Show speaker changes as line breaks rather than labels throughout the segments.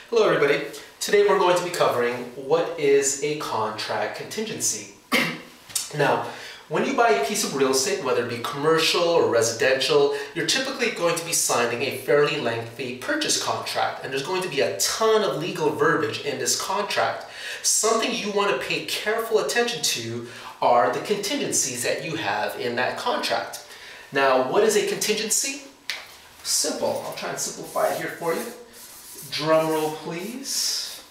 Hello everybody. Today we're going to be covering what is a contract contingency. Now, when you buy a piece of real estate, whether it be commercial or residential, you're typically going to be signing a fairly lengthy purchase contract, and there's going to be a ton of legal verbiage in this contract. Something you want to pay careful attention to are the contingencies that you have in that contract. Now, what is a contingency? Simple. I'll try and simplify it here for you. Drum roll, please.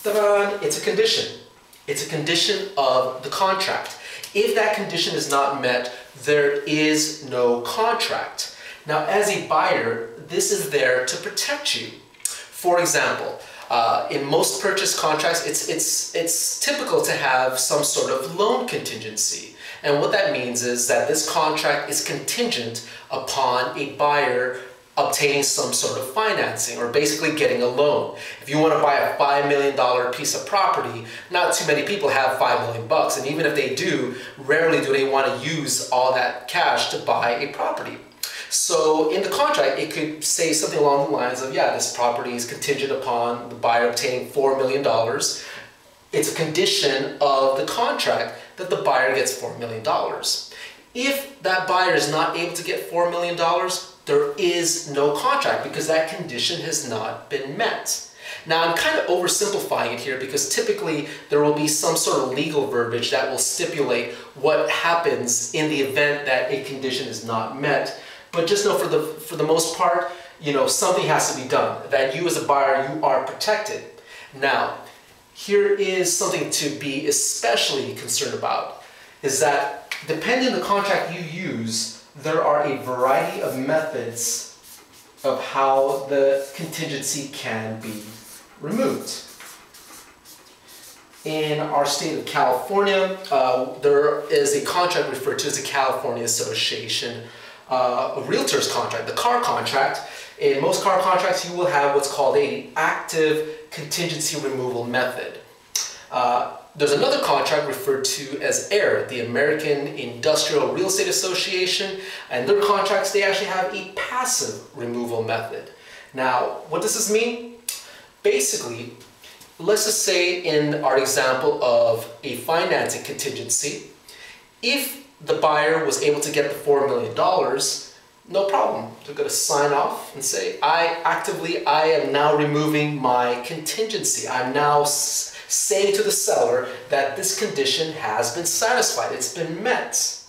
Ta-da! It's a condition. It's a condition of the contract. If that condition is not met, there is no contract. Now, as a buyer, this is there to protect you. For example, in most purchase contracts, it's typical to have some sort of loan contingency. And what that means is that this contract is contingent upon a buyer obtaining some sort of financing, or basically getting a loan. If you want to buy a $5 million piece of property, not too many people have $5 million bucks, and even if they do, rarely do they want to use all that cash to buy a property. So in the contract, it could say something along the lines of, yeah, this property is contingent upon the buyer obtaining $4 million. It's a condition of the contract that the buyer gets $4 million. If that buyer is not able to get $4 million, there is no contract because that condition has not been met. Now, I'm kind of oversimplifying it here because typically there will be some sort of legal verbiage that will stipulate what happens in the event that a condition is not met. But just know for the most part, something has to be done, that you as a buyer, you are protected. Now, here is something to be especially concerned about, is that depending on the contract you use, there are a variety of methods of how the contingency can be removed. In our state of California, there is a contract referred to as the California Association of Realtors contract, the CAR contract. In most CAR contracts, you will have what's called an active contingency removal method. There's another contract referred to as AIR, the American Industrial Real Estate Association, and their contracts, they actually have a passive removal method. Now, what does this mean? Basically, let's just say in our example of a financing contingency, if the buyer was able to get the $4 million, no problem. They're going to sign off and say, I am now removing my contingency. I'm now saying to the seller that this condition has been satisfied, it's been met.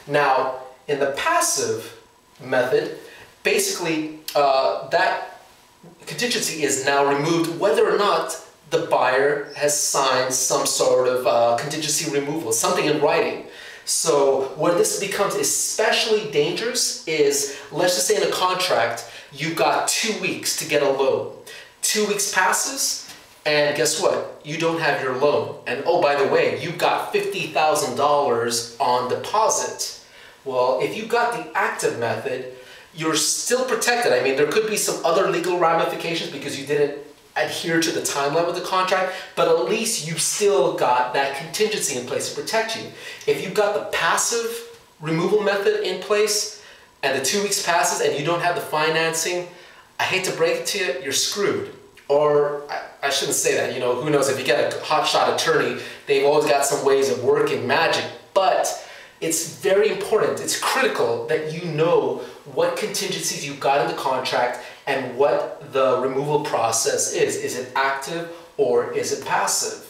Now, in the passive method, basically that contingency is now removed whether or not the buyer has signed some sort of contingency removal, something in writing. So where this becomes especially dangerous is, let's just say in a contract, you've got 2 weeks to get a loan. 2 weeks passes, and guess what? You don't have your loan. And oh, by the way, you've got $50,000 on deposit. Well, if you got the active method, you're still protected. I mean, there could be some other legal ramifications because you didn't adhere to the timeline with the contract, but at least you've still got that contingency in place to protect you. If you've got the passive removal method in place and the 2 weeks passes and you don't have the financing, I hate to break it to you, you're screwed. Or I shouldn't say that, who knows, if you get a hotshot attorney, they've always got some ways of working magic, but it's very important, it's critical that you know what contingencies you've got in the contract and what the removal process is. Is it active or is it passive?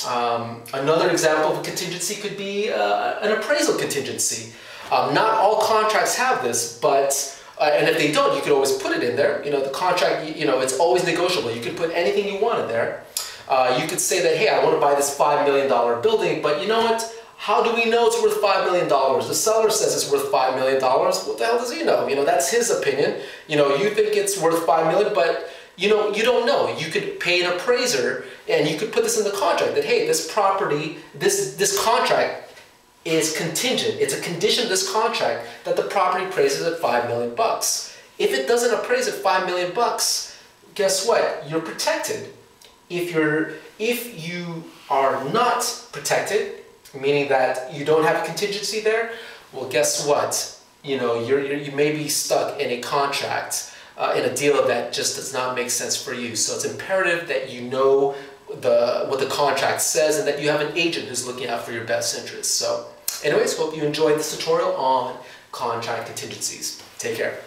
Another example of a contingency could be an appraisal contingency. Not all contracts have this, but and if they don't, you could always put it in there. The contract, it's always negotiable. You could put anything you want in there. You could say that, hey, I want to buy this $5 million building, but you know what? How do we know it's worth $5 million? The seller says it's worth $5 million. What the hell does he know? That's his opinion. You think it's worth $5 million, but you don't know. You could pay an appraiser, and you could put this in the contract that, hey, this property, this contract is contingent. It's a condition of this contract that the property appraises at $5 million. If it doesn't appraise at $5 million, guess what? You're protected. If you are not protected, meaning that you don't have a contingency there, well, guess what? You may be stuck in a contract in a deal that just does not make sense for you. So it's imperative that you know what the contract says and that you have an agent who's looking out for your best interests. So anyways, hope you enjoyed this tutorial on contract contingencies. Take care.